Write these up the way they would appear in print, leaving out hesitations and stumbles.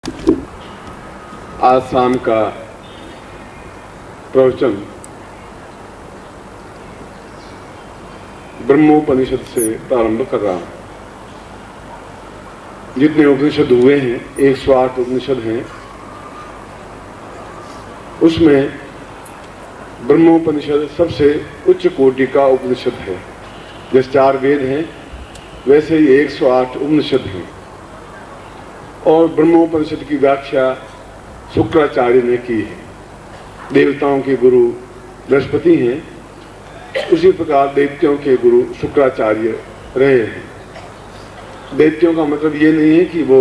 आज शाम का प्रवचन ब्रह्मोपनिषद से प्रारंभ कर रहा हूं। जितने उपनिषद हुए हैं 108 उपनिषद हैं, उसमें ब्रह्मोपनिषद सबसे उच्च कोटि का उपनिषद है। जैसे 4 वेद हैं वैसे ही 108 उपनिषद हैं। और ब्रह्मोपनिषद की व्याख्या शुक्राचार्य ने की है। देवताओं के गुरु बृहस्पति हैं, उसी प्रकार दैत्यों के गुरु शुक्राचार्य रहे हैं। दैत्यों का मतलब ये नहीं है कि वो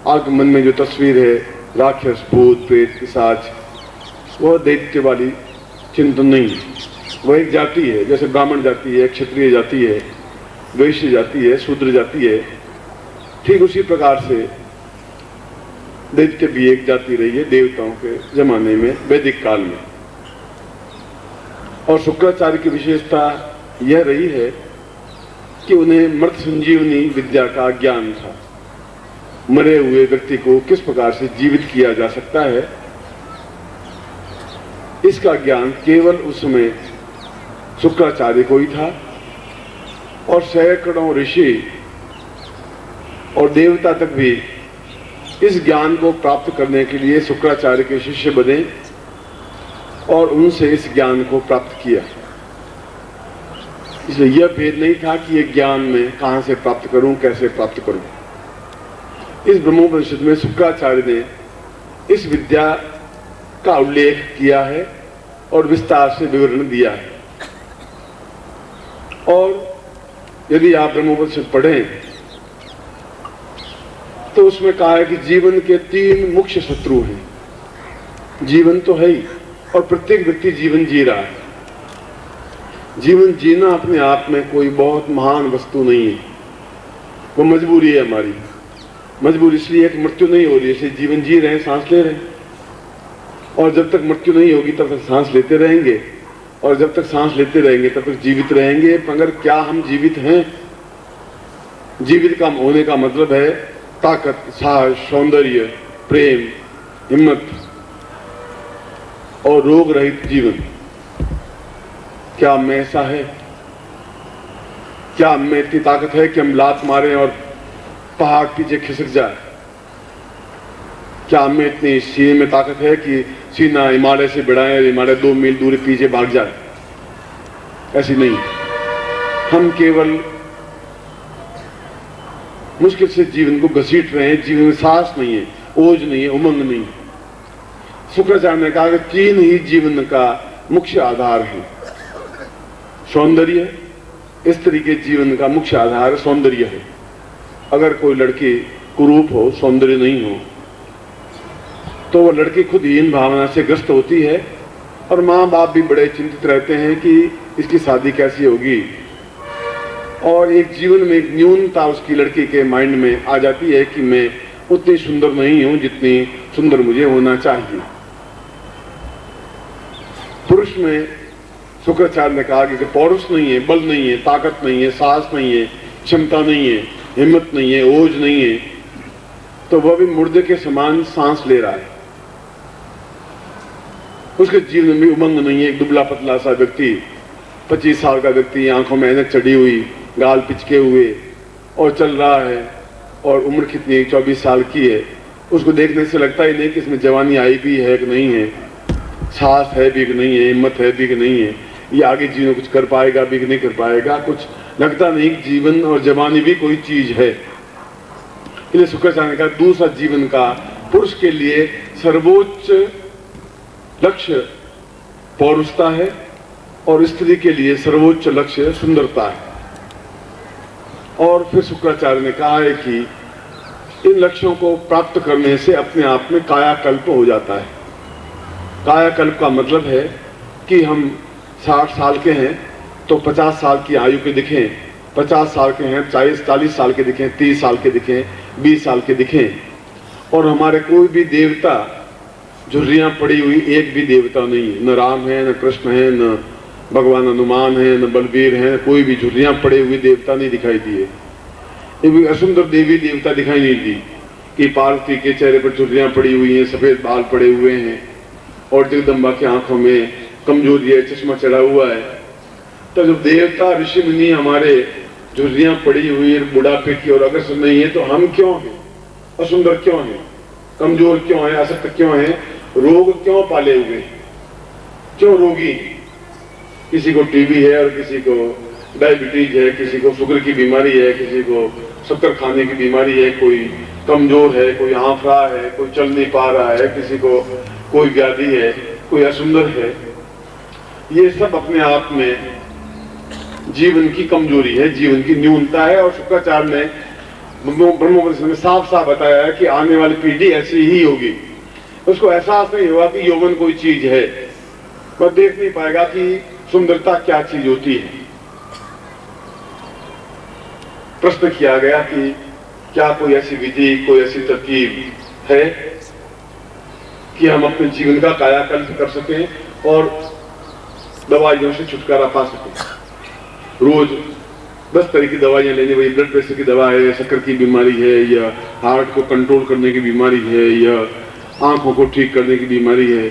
आपके मन में जो तस्वीर है राक्षस, भूत, प्रेत, पिशाच, वो दैत्य वाली चिंतन नहीं है। वह एक जाति है, जैसे ब्राह्मण जाति है, क्षत्रिय जाति है, वैश्य जाति है, शूद्र जाति है। ठीक उसी प्रकार से दैत्य भी एक जाति रही है देवताओं के जमाने में, वैदिक काल में। और शुक्राचार्य की विशेषता यह रही है कि उन्हें मृत संजीवनी विद्या का ज्ञान था। मरे हुए व्यक्ति को किस प्रकार से जीवित किया जा सकता है, इसका ज्ञान केवल उस समय शुक्राचार्य को ही था। और सैकड़ों ऋषि और देवता तक भी इस ज्ञान को प्राप्त करने के लिए शुक्राचार्य के शिष्य बने और उनसे इस ज्ञान को प्राप्त किया। इसलिए यह भेद नहीं था कि यह ज्ञान मैं कहां से प्राप्त करूं, कैसे प्राप्त करूं। इस ब्रह्मोपनिषद में शुक्राचार्य ने इस विद्या का उल्लेख किया है और विस्तार से विवरण दिया है। और यदि आप ब्रह्मोपनिषद पढ़ें तो उसमें कहा है कि जीवन के 3 मुख्य शत्रु हैं। जीवन तो है ही, और प्रत्येक व्यक्ति जीवन जी रहा है। जीवन जीना अपने आप में कोई बहुत महान वस्तु नहीं है, वो मजबूरी है हमारी। मजबूरी इसलिए है कि मृत्यु नहीं हो रही है, इसलिए जीवन जी रहे हैं, सांस ले रहे हैं। और जब तक मृत्यु नहीं होगी तब तक सांस लेते रहेंगे, और जब तक सांस लेते रहेंगे तब तक जीवित रहेंगे। मगर क्या हम जीवित हैं? जीवित का होने का मतलब है ताकत, साहस, सौंदर्य, प्रेम, हिम्मत और रोग रहित जीवन। क्या में ऐसा है? क्या में इतनी ताकत है कि हम लात मारें और पहाड़ पीछे खिसक जाए? क्या में इतनी सीने में ताकत है कि सीना हिमालय से बढ़ाएं और हिमालय 2 मील दूर पीछे भाग जाए? ऐसी नहीं। हम केवल मुश्किल से जीवन को घसीट रहे हैं। जीवन में साहस नहीं है, ओज नहीं है, उमंग नहीं है। शुक्राचार्य ने कहा कि 3 ही जीवन का मुख्य आधार है। सौंदर्य, स्त्री के जीवन का मुख्य आधार सौंदर्य है। अगर कोई लड़की कुरूप हो, सौंदर्य नहीं हो, तो वो लड़की खुद हीन भावना से ग्रस्त होती है और माँ बाप भी बड़े चिंतित रहते हैं कि इसकी शादी कैसी होगी। और एक जीवन में एक न्यूनता उसकी लड़की के माइंड में आ जाती है कि मैं उतनी सुंदर नहीं हूं जितनी सुंदर मुझे होना चाहिए। पुरुष में शुक्राचार्य ने कहा कि पौरुष नहीं है, बल नहीं है, ताकत नहीं है, साहस नहीं है, क्षमता नहीं है, हिम्मत नहीं है, ओज नहीं है, तो वह भी मुर्दे के समान सांस ले रहा है। उसके जीवन में उमंग नहीं है। एक दुबला पतला सा व्यक्ति, 25 साल का व्यक्ति, आंखों में ऐनक चढ़ी हुई, गाल पिचके हुए और चल रहा है, और उम्र कितनी 24 साल की है। उसको देखने से लगता ही नहीं कि इसमें जवानी आई भी है कि नहीं है, साहस है भी कि नहीं है, हिम्मत है भी कि नहीं है, ये आगे जीवन कुछ कर पाएगा भी कि नहीं कर पाएगा। कुछ लगता नहीं कि जीवन और जवानी भी कोई चीज है। इसलिए शुक्राचार्य ने कहा दूसरा जीवन का पुरुष के लिए सर्वोच्च लक्ष्य पौरुषता है और स्त्री के लिए सर्वोच्च लक्ष्य सुंदरता है। और फिर शुक्राचार्य ने कहा है कि इन लक्ष्यों को प्राप्त करने से अपने आप में कायाकल्प हो जाता है। कायाकल्प का मतलब है कि हम 60 साल के हैं तो 50 साल की आयु के दिखें, 50 साल के हैं 40 साल के दिखें, 30 साल के दिखें, 20 साल के दिखें। और हमारे कोई भी देवता झुर्रियां पड़ी हुई एक भी देवता नहीं है। न राम है, न कृष्ण है, न भगवान हनुमान है, न बलबीर है, कोई भी झुर्रियां पड़े हुए देवता नहीं दिखाई दिए। एक असुंदर देवी देवता दिखाई नहीं दी कि पार्वती के चेहरे पर झुर्रियां पड़ी हुई हैं, सफेद बाल पड़े हुए हैं और जगदम्बा की आंखों में कमजोरी है, चश्मा चढ़ा हुआ है। तो जब देवता ऋषि मुनि हमारे झुर्रियां पड़ी हुई है बुढ़ापे की और अग्रसर नहीं है, तो हम क्यों हैं, असुंदर क्यों हैं, कमजोर क्यों हैं, असक्त क्यों हैं, रोग क्यों पाले हुए हैं, क्यों रोगी? किसी को टीबी है और किसी को डायबिटीज है, किसी को शुगर की बीमारी है, किसी को शक्कर खाने की बीमारी है, कोई कमजोर है, कोई हांफरा है, कोई चल नहीं पा रहा है, किसी को कोई व्याधि है, कोई असुंदर है। ये सब अपने आप में जीवन की कमजोरी है, जीवन की न्यूनता है। और शुक्राचार्य ने ब्रह्मोपनिषद में साफ साफ बताया है कि आने वाली पीढ़ी ऐसी ही होगी। उसको एहसास नहीं होगा कि यौवन कोई चीज है, वह देख नहीं पाएगा कि सुंदरता क्या चीज होती है। प्रश्न किया गया कि क्या कोई ऐसी विधि, कोई ऐसी तरकीब है कि हम अपने जीवन का कायाकल्प कर सकें और दवाइयों से छुटकारा पा सकें। रोज 10 तरह की दवाइयां लेनी, वही ब्लड प्रेशर की दवा है, शक्कर की बीमारी है, या हार्ट को कंट्रोल करने की बीमारी है, या आंखों को ठीक करने की बीमारी है,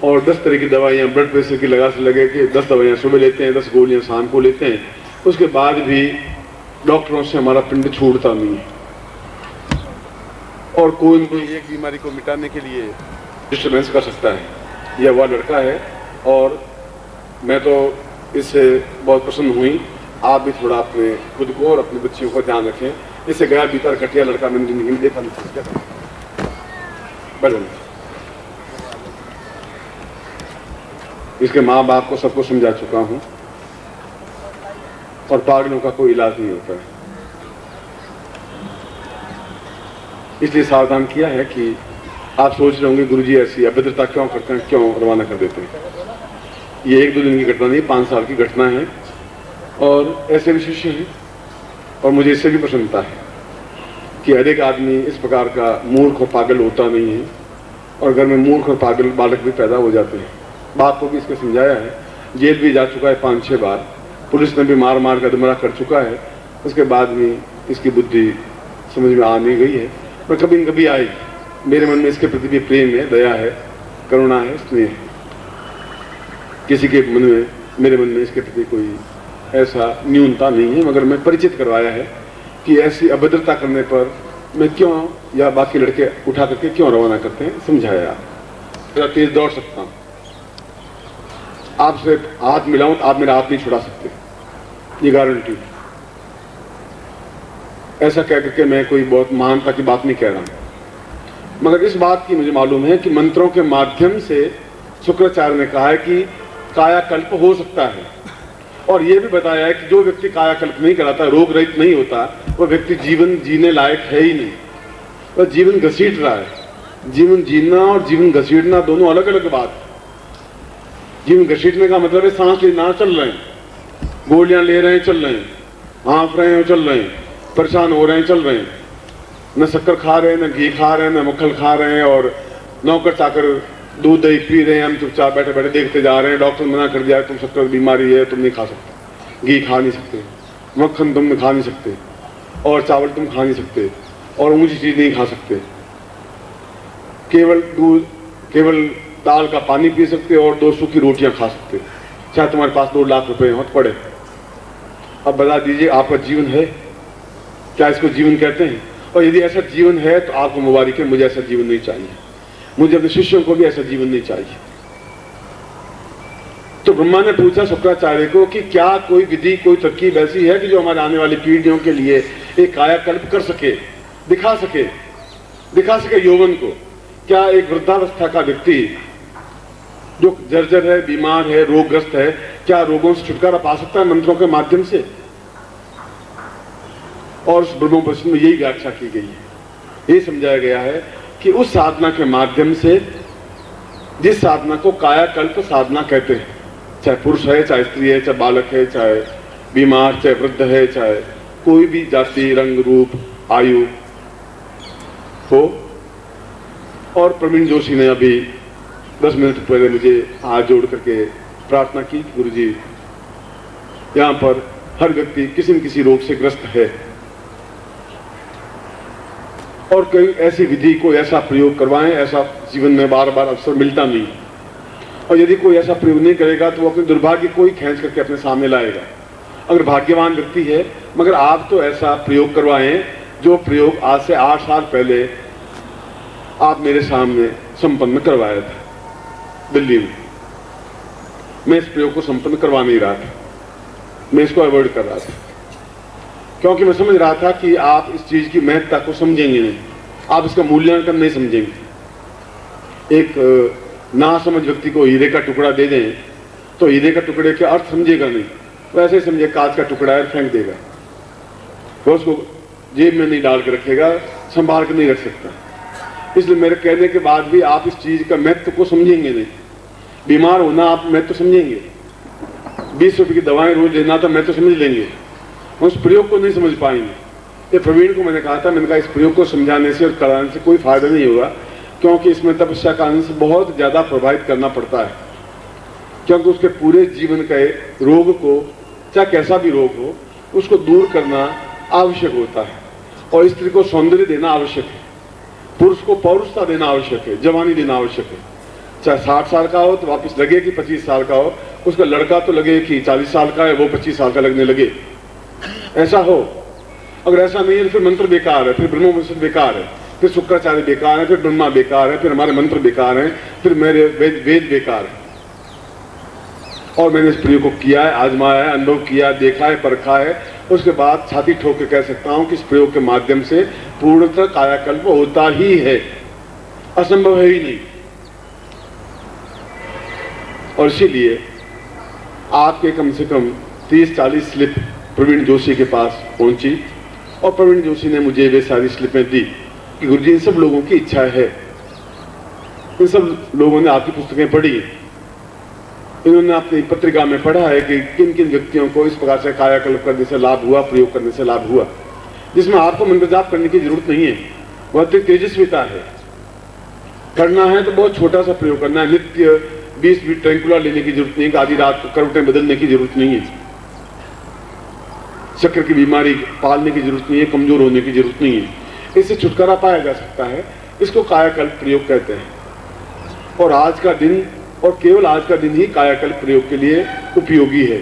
और 10 तरह की दवाइयां ब्लड प्रेशर की लगा से लगे कि 10 दवाइयां सुबह लेते हैं, 10 गोलियां शाम को लेते हैं। उसके बाद भी डॉक्टरों से हमारा पिंड छूटता नहीं है और कोई न कोई एक बीमारी को मिटाने के लिए डिस्टर्बेंस कर सकता है। यह वह लड़का है और मैं तो इससे बहुत प्रसन्न हुई। आप भी थोड़ा अपने खुद को और अपने बच्चियों को ध्यान रखें। इससे गया भीतर घटिया लड़का मैंने जिंदगी में देखा नहीं। बढ़ो, इसके माँ बाप को सबको समझा चुका हूं और पागलों का कोई इलाज नहीं होता है, इसलिए सावधान किया है कि आप सोच रहे होंगे गुरुजी ऐसी अभद्रता क्यों करते हैं, क्यों रवाना कर देते हैं। ये 1-2 दिन की घटना नहीं, 5 साल की घटना है और ऐसे भी शिष्य हैं। और मुझे इससे भी प्रसन्नता है कि हर एक आदमी इस प्रकार का मूर्ख और पागल होता नहीं है और घर में मूर्ख और पागल बालक भी पैदा हो जाते हैं। बाप को भी इसके समझाया है, जेल भी जा चुका है 5-6 बार, पुलिस ने भी मार मार कर अधमरा कर चुका है, उसके बाद भी इसकी बुद्धि समझ में आ नहीं गई है। पर कभी न कभी आएगी। मेरे मन में इसके प्रति भी प्रेम है, दया है, करुणा है, स्नेह है। किसी के मन में, मेरे मन में इसके प्रति कोई ऐसा न्यूनता नहीं है, मगर मैं परिचित करवाया है कि ऐसी अभद्रता करने पर मैं क्यों या बाकी लड़के उठा करके क्यों रवाना करते हैं, समझाया। मेरा तेज दौड़ सकता हूं, आपसे हाथ मिलाऊं तो आप मेरा हाथ नहीं छुड़ा सकते, ये गारंटी। ऐसा कह करके मैं कोई बहुत महानता की बात नहीं कह रहा हूं, मगर इस बात की मुझे मालूम है कि मंत्रों के माध्यम से शुक्राचार्य ने कहा है कि कायाकल्प हो सकता है। और यह भी बताया है कि जो व्यक्ति कायाकल्प नहीं कराता, रोग रहित नहीं होता, वह व्यक्ति जीवन जीने लायक है ही नहीं, वह जीवन घसीट रहा है। जीवन जीना और जीवन घसीटना दोनों अलग अलग बात है। जीवन घसीटने का मतलब है सांस लेना, चल रहे हैं, गोलियां ले रहे हैं, चल रहे हैं, हाँफ रहे हैं, चल रहे हैं, परेशान हो रहे हैं, चल रहे हैं, न शक्कर खा रहे हैं, न घी खा रहे हैं, न मक्खन खा रहे हैं, और नौकर चाकर दूध दही पी रहे हैं, हम चुपचाप बैठे बैठे देखते जा रहे हैं। डॉक्टर मना कर दिया तुम शक्कर बीमारी है, तुम नहीं खा सकते, घी खा नहीं सकते, मक्खन तुम खा नहीं सकते, और चावल तुम खा नहीं सकते, और ऊंची चीज नहीं खा सकते, केवल दूध, केवल दाल का पानी पी सकते और 2 सूखी रोटियां खा सकते, चाहे तुम्हारे पास 2 लाख रुपए हो पड़े। अब बता दीजिए आपका जीवन है क्या? इसको जीवन कहते हैं? और यदि ऐसा जीवन है तो आपको मुबारक है, मुझे ऐसा जीवन नहीं चाहिए, मुझे अपने शिष्यों को भी ऐसा जीवन नहीं चाहिए। तो ब्रह्मा ने पूछा शुक्राचार्य को कि क्या कोई विधि, कोई तरकीब ऐसी है कि जो हमारे आने वाली पीढ़ियों के लिए एक कायाकल्प कर सके, दिखा सके यौवन को। क्या एक वृद्धावस्था का व्यक्ति जो जर्जर है, बीमार है, रोगग्रस्त है, क्या रोगों से छुटकारा पा सकता है मंत्रों के माध्यम से? और उस ब्रह्मोपनिषद में यही व्याख्या की गई है, यही समझाया गया है कि उस साधना के माध्यम से, जिस साधना को कायाकल्प साधना कहते हैं, चाहे पुरुष है, चाहे स्त्री है, चाहे बालक है, चाहे बीमार, चाहे वृद्ध है, चाहे कोई भी जाति, रंग, रूप, आयु हो। और प्रवीण जोशी ने अभी 10 मिनट पहले मुझे हाथ जोड़ करके प्रार्थना की, गुरुजी यहाँ पर हर व्यक्ति किसी न किसी रोग से ग्रस्त है, और कोई ऐसी विधि को ऐसा प्रयोग करवाएं, ऐसा जीवन में बार बार अवसर मिलता नहीं। और यदि कोई ऐसा प्रयोग नहीं करेगा तो वो अपने दुर्भाग्य को ही खींच करके अपने सामने लाएगा। अगर भाग्यवान व्यक्ति है, मगर आप तो ऐसा प्रयोग करवाएं जो प्रयोग आज से 8 साल पहले आप मेरे सामने संपन्न करवाया था दिल्ली में। मैं इस प्रयोग को संपन्न करवा नहीं रहा था, मैं इसको अवॉइड कर रहा था, क्योंकि मैं समझ रहा था कि आप इस चीज की महत्ता को समझेंगे नहीं, आप इसका मूल्यांकन नहीं समझेंगे। एक नासमझ व्यक्ति को हीरे का टुकड़ा दे दें तो हीरे का टुकड़े के अर्थ समझेगा नहीं, वैसे ही समझे कांच का टुकड़ा है, फेंक देगा। वो उसको जेब में नहीं डाल के रखेगा, संभाल के नहीं रख सकता। इसलिए मेरे कहने के बाद भी आप इस चीज का महत्व को समझेंगे नहीं। बीमार होना आप महत्व समझेंगे, 20 रुपए की दवाएं रोज लेना तो महत्व समझ लेंगे, उस प्रयोग को नहीं समझ पाएंगे। ये प्रवीण को मैंने कहा था, मैंने कहा इस प्रयोग को समझाने से और कराने से कोई फायदा नहीं होगा, क्योंकि इसमें तपस्या कारण से बहुत ज्यादा प्रभावित करना पड़ता है, क्योंकि उसके पूरे जीवन के रोग को, चाहे कैसा भी रोग हो, उसको दूर करना आवश्यक होता है। और स्त्री को सौंदर्य देना आवश्यक है, पुरुष को पौरुषता देना आवश्यक है, जवानी देना आवश्यक है। चाहे 60 साल का हो तो वापस लगे कि 25 साल का हो, उसका लड़का तो लगे कि 40 साल का है, वो 25 साल का लगने लगे, ऐसा हो। अगर ऐसा नहीं है तो फिर मंत्र बेकार है, फिर ब्रह्मोपनिषद बेकार है, फिर शुक्राचार्य बेकार है, फिर ब्रह्मा बेकार है, फिर हमारे मंत्र बेकार हैं, फिर मेरे वेद बेकार है। और मैंने इस प्रयोग को किया है, आजमाया है, अनुभव किया, देखा है, परखा है, उसके बाद छाती ठोक के कह सकता हूं कि इस प्रयोग के माध्यम से पूर्णतः कायाकल्प होता ही है, असंभव है ही नहीं। और इसीलिए आपके कम से कम 30-40 स्लिप प्रवीण जोशी के पास पहुंची और प्रवीण जोशी ने मुझे वे सारी स्लिपें दी कि गुरुजी इन सब लोगों की इच्छा है, इन सब लोगों ने आपकी पुस्तकें पढ़ी, इन्होंने अपनी पत्रिका में पढ़ा है कि किन किन व्यक्तियों को इस प्रकार से कायाकल्प करने से लाभ हुआ, प्रयोग करने से लाभ हुआ, जिसमें आपको मंत्र जाप करने की जरूरत नहीं है। वह तेजस्विता है, करना है तो बहुत छोटा सा प्रयोग करना है, नित्य 20 मिनट ट्रैंकुला लेने की जरूरत नहीं है, आधी रात को करवटें बदलने की जरूरत नहीं है, शक्कर की बीमारी पालने की जरूरत नहीं है, कमजोर होने की जरूरत नहीं है। इससे छुटकारा पाया जा सकता है, इसको कायाकल्प प्रयोग कहते हैं। और आज का दिन, और केवल आज का दिन ही कायाकल्प प्रयोग के लिए उपयोगी है।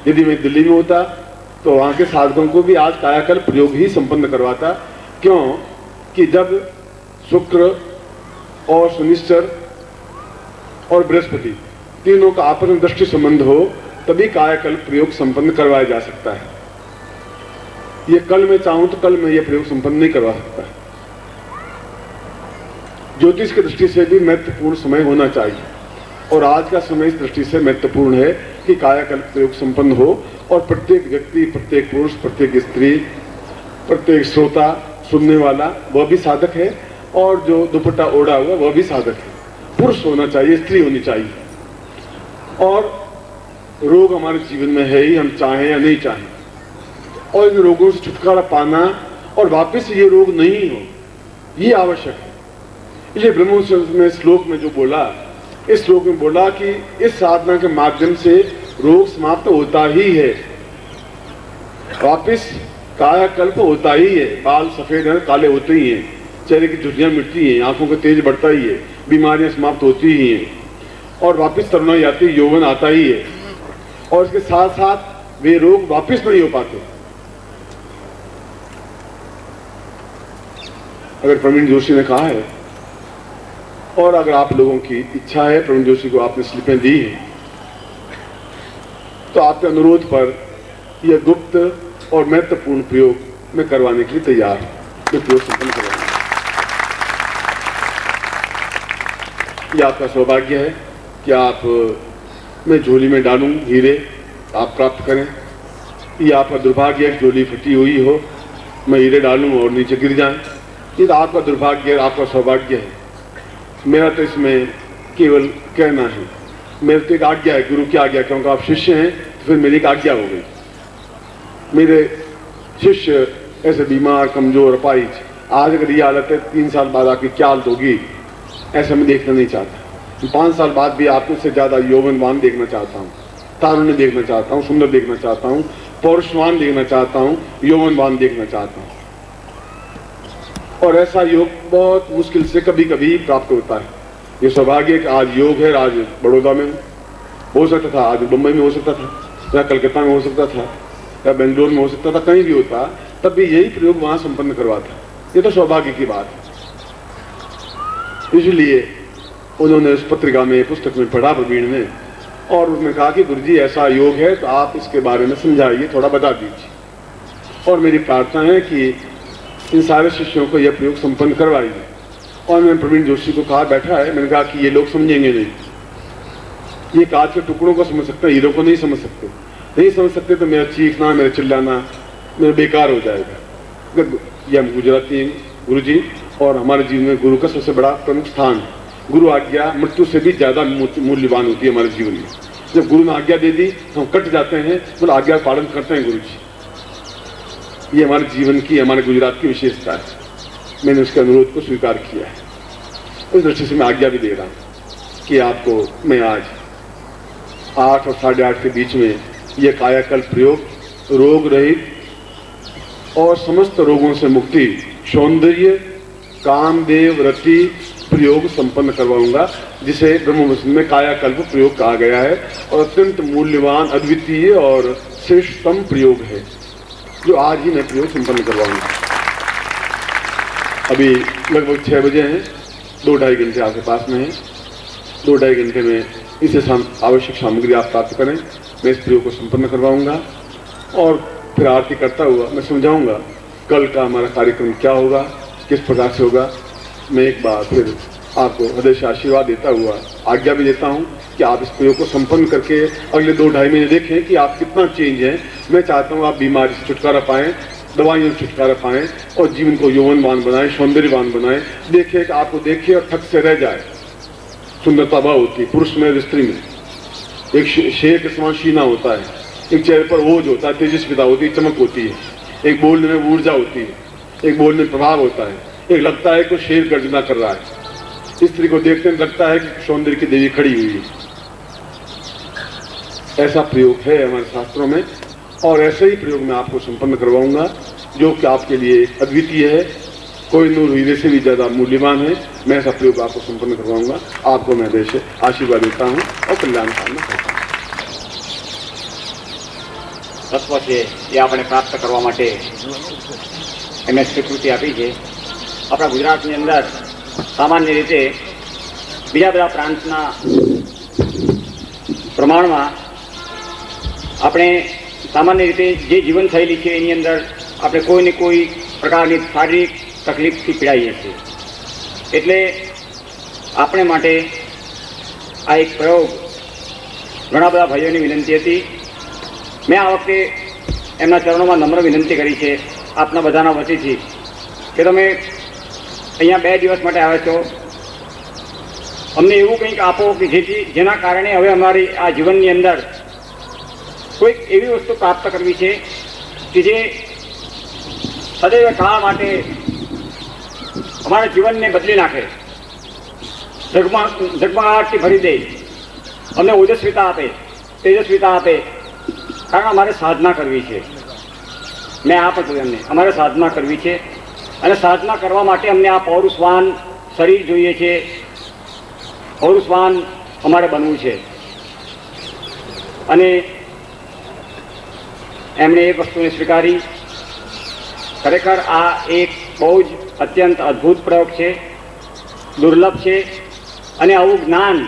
यदि मैं दिल्ली में होता तो वहां के साधकों को भी आज कायाकल्प प्रयोग ही संपन्न करवाता। क्यों कि जब शुक्र और शनिश्चर और बृहस्पति तीनों का आपस में दृष्टि संबंध हो, तभी कायाकल्प प्रयोग संपन्न करवाया जा सकता है। ये कल मैं चाहूं तो कल मैं ये प्रयोग संपन्न नहीं करवा सकता। ज्योतिष की दृष्टि से भी महत्वपूर्ण समय होना चाहिए, और आज का समय इस दृष्टि से महत्वपूर्ण है कि कायाकल्प प्रयोग संपन्न हो और प्रत्येक व्यक्ति, प्रत्येक पुरुष, प्रत्येक स्त्री, प्रत्येक श्रोता, सुनने वाला, वह भी साधक है, और जो दुपट्टा ओढ़ा हुआ वह भी साधक है। पुरुष होना चाहिए, स्त्री होनी चाहिए। और रोग हमारे जीवन में है ही, हम चाहें या नहीं चाहें, और इन रोगों से छुटकारा पाना और वापस ये रोग नहीं हो, ये आवश्यक है। इसलिए ब्रह्मोपनिषद में श्लोक में जो बोला, इस श्लोक में बोला कि इस साधना के माध्यम से रोग समाप्त होता ही है, वापिस कायाकल्प होता ही है। बाल सफेद हैं, काले होते ही हैं, चेहरे की झुर्रियां मिटती हैं, आंखों का तेज बढ़ता ही है, बीमारियां समाप्त होती ही हैं, और वापिस तरुणाई आती है, यौवन आता ही है, और इसके साथ साथ वे रोग वापिस नहीं हो पाते। अगर प्रवीण जोशी ने कहा है, और अगर आप लोगों की इच्छा है, प्रवीण जोशी को आपने स्लिपें दी हैं, तो आपके अनुरोध पर यह गुप्त और महत्वपूर्ण प्रयोग मैं करवाने के लिए तैयार हूं। मैं प्रयोग संपन्न करवाऊंगा। यह आपका सौभाग्य है कि आप मैं झोली में डालूं हीरे, आप प्राप्त करें। यह आपका दुर्भाग्य है कि झोली फटी हुई हो, मैं हीरे डालूं और नीचे गिर जाएं। ये तो आपका दुर्भाग्य है, आपका सौभाग्य है। मेरा तो इसमें केवल कहना है, मेरे तो एक आज्ञा है, गुरु की आज्ञा, क्योंकि आप शिष्य हैं तो फिर मेरी एक आज्ञा हो गई। मेरे शिष्य ऐसे बीमार, कमजोर, अपाहिज, आज अगर ये हालत है, 3 साल बाद आपकी क्या हालत होगी, ऐसा मैं देखना नहीं चाहता। 5 साल बाद भी आपको से ज्यादा यौवनवान देखना चाहता हूँ, तारुण्य देखना चाहता हूँ, सुंदर देखना चाहता हूँ, पौरुषवान देखना चाहता हूँ, यौवनवान देखना चाहता हूँ। और ऐसा योग बहुत मुश्किल से कभी कभी प्राप्त होता है। ये सौभाग्य कि आज योग है, आज बड़ौदा में हो सकता था, आज मुंबई में हो सकता था, या कलकत्ता में हो सकता था, या बेंगलोर में हो सकता था, कहीं भी होता, तब भी यही प्रयोग वहां संपन्न करवाता। ये तो सौभाग्य की बात है। इसलिए उन्होंने उस पत्रिका में, पुस्तक में पढ़ा प्रवीण ने, और उसने कहा कि गुरुजी ऐसा योग है तो आप इसके बारे में समझाइए, थोड़ा बता दीजिए। और मेरी प्रार्थना है कि इन सारे शिष्यों को यह प्रयोग संपन्न करवाइए। और मैंने प्रवीण जोशी को कहा, बैठा है, मैंने कहा कि ये लोग समझेंगे नहीं, ये कांच के टुकड़ों को समझ सकते हैं, हीरो को नहीं समझ सकते। नहीं समझ सकते तो मेरा चीखना, मेरा चिल्लाना मेरा बेकार हो जाएगा। ये हम गुजराती हैं गुरुजी, और हमारे जीवन में गुरु का सबसे बड़ा प्रमुख स्थान है। गुरु आज्ञा मृत्यु से भी ज्यादा मूल्यवान होती है हमारे जीवन में। जब गुरु ने आज्ञा दे दी तो हम कट जाते हैं, तो आज्ञा पालन करते हैं गुरु जी। ये हमारे जीवन की, हमारे गुजरात की विशेषता है। मैंने उसके अनुरोध को स्वीकार किया है। उस दृष्टि से मैं आज्ञा भी दे रहा हूँ कि आपको मैं आज 8 और 8:30 के बीच में यह कायाकल्प प्रयोग रोग रहित और समस्त रोगों से मुक्ति, सौंदर्य, कामदेव रति प्रयोग संपन्न करवाऊंगा, जिसे ब्रह्मवचन में कायाकल्प प्रयोग कहा गया है और अत्यंत मूल्यवान, अद्वितीय और श्रेष्ठतम प्रयोग है, जो आज ही मैं प्रयोग संपन्न करवाऊंगा। अभी लगभग 6 बजे हैं, 2-2.5 घंटे आपके पास में है। 2-2.5 घंटे में इसे आवश्यक सामग्री आप प्राप्त करें। मैं इस प्रयोग को संपन्न करवाऊंगा और फिर आरती करता हुआ मैं समझाऊंगा कल का हमारा कार्यक्रम क्या होगा, किस प्रकार से होगा। मैं एक बार फिर आपको हृदय से आशीर्वाद देता हुआ आज्ञा भी देता हूँ कि आप इस प्रयोग को संपन्न करके अगले 2-2.5 महीने देखें कि आप कितना चेंज है। मैं चाहता हूँ आप बीमारी से छुटकारा पाएं, दवाइयों से छुटकारा पाएं और जीवन को यौवनवान बनाएं, सौंदर्यवान बनाएं। देखें कि आपको देखिए और ठग से रह जाए। सुंदरता भाव होती है पुरुष में, स्त्री में। एक शेर के समान शीना होता है, एक चेहरे पर ओज होता है, तेजस्विता होती है, चमक होती है, एक बोलने में ऊर्जा होती है, एक बोलने में प्रभाव होता है, एक लगता है कि शेर गर्जना कर रहा है। स्त्री को देखते में लगता है कि सौंदर्य की देवी खड़ी हुई है। ऐसा प्रयोग है हमारे शास्त्रों में और ऐसे ही प्रयोग मैं आपको संपन्न करवाऊंगा, जो कि आपके लिए अद्वितीय है, कोई नूर हीरे से भी ज्यादा मूल्यवान है। मैं ऐसा प्रयोग आपको संपन्न करवाऊंगा। आपको मैं हृदय से आशीर्वाद देता हूँ और कल्याण कामना करता हूँ। તત્વ છે એ આપણે પ્રાપ્ત કરવા માટે એમને સ્વીકૃતિ આપી છે. આપણા ગુજરાતની અંદર સામાન્ય રીતે બીજા બધા પ્રાંતના પ્રમાણમાં આપણે સામાન્ય રીતે જે જીવનશૈલી છે એની અંદર આપણે કોઈ ને કોઈ પ્રકારની શારીરિક તકલીફથી પીડાઈએ છીએ. એટલે આપણે માટે આ એક પ્રયોગ ઘણા બધા ભાઈઓની વિનંતી હતી. મેં આ વખતે એમના ચરણોમાં નમ્ર વિનંતી કરી છે આપના બધાના વતીથી કે તમે અહીંયા 2 દિવસ માટે આવ્યા છો, અમને એવું કંઈક આપો કે જેના કારણે હવે અમારી આ જીવનની અંદર કોઈક એવી વસ્તુ પ્રાપ્ત કરવી છે કે જે સદૈવ કાળ માટે અમારા જીવનને બદલી નાખે, ઝગમગાહટથી ભરી દે, અમને ઓજસ્વીતા આપે, તેજસ્વીતા આપે. કારણ અમારે સાધના કરવી છે. મેં આ પણ કહ્યું, અમારે સાધના કરવી છે અને સાધના કરવા માટે અમને આ પૌરુષવાન શરીર જોઈએ છે, પૌરુષવાન અમારે બનવું છે. અને એમણે એ વસ્તુને સ્વીકારી. ખરેખર આ એક બહુ જ અત્યંત અદ્ભુત પ્રયોગ છે, દુર્લભ છે. અને આવું જ્ઞાન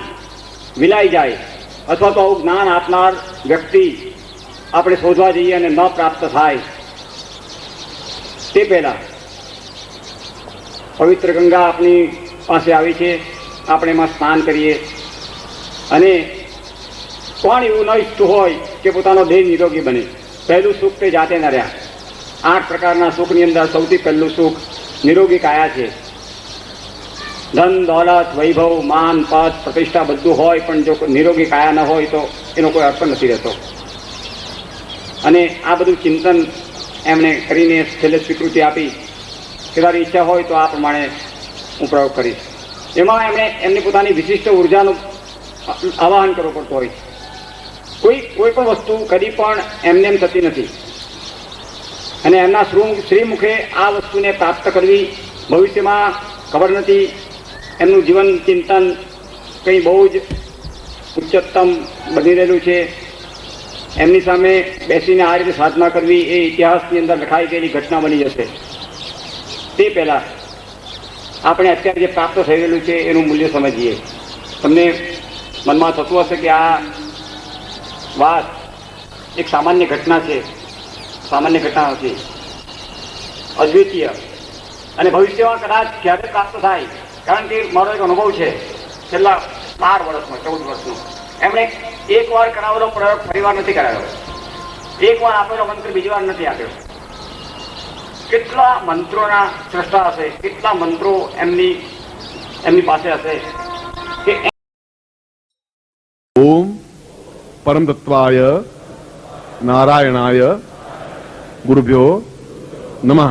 વિલાઈ જાય અથવા તો આવું જ્ઞાન આપનાર વ્યક્તિ આપણે શોધવા જઈએ અને ન પ્રાપ્ત થાય તે પહેલાં પવિત્ર ગંગા આપણી પાસે આવી છે, આપણે એમાં સ્નાન કરીએ. અને કોણ એવું ન ઈચ્છતું હોય કે પોતાનો દેહ નિરોગી બને? પહેલું સુખ તે જાતે ન રહ્યા. 8 પ્રકારના સુખની અંદર સૌથી પહેલું સુખ નિરોગી કાયા છે. ધન, દોલત, વૈભવ, માન, પદ, પ્રતિષ્ઠા બધું હોય, પણ જો નિરોગી કાયા ન હોય તો એનો કોઈ અર્થ નથી રહેતો. અને આ બધું ચિંતન એમણે કરીને છેલ્લે સ્વીકૃતિ આપી કે તારી ઈચ્છા હોય તો આ પ્રમાણે હું પ્રયોગ કરીશ. એમાં એમની પોતાની વિશિષ્ટ ઉર્જાનું આવાહન કરવું પડતું હોય. કોઈ પણ વસ્તુ કદી પણ એમને એમ થતી નથી. અને એમના શ્રીમુખે આ વસ્તુને પ્રાપ્ત કરવી ભવિષ્યમાં ખબર નથી એમનું જીવન ચિંતન કંઈ બહુ જ ઉચ્ચતમ બની રહેલું છે. એમની સામે બેસીને આ રીતે સાધના કરવી એ ઇતિહાસની અંદર લખાઈ ગયેલી ઘટના બની જશે. તે પહેલાં આપણે અત્યારે જે પ્રાપ્ત થઈ રહેલું છે એનું મૂલ્ય સમજીએ. તમને મનમાં થતું હશે કે આ વાત એક સામાન્ય ઘટના છે. સામાન્ય ઘટના નથી, અદ્વિતીય, અને ભવિષ્યમાં કદાચ ક્યારે પ્રાપ્ત થાય. કારણ કે મારો એક અનુભવ છે છેલ્લા 12 વર્ષનો, 14 વર્ષનો. એમણે એકવાર કરાવેલો પ્રયોગ ફરીવાર નથી કરાવ્યો. એકવાર આપેલો મંત્ર બીજી વાર નથી આપ્યો. કેટલા મંત્રોના સ્રષ્ટા હશે, કેટલા મંત્રો એમની પાસે હશે કે ओम परम तत्वाय नारायणाय गुरुभ्यो नमः.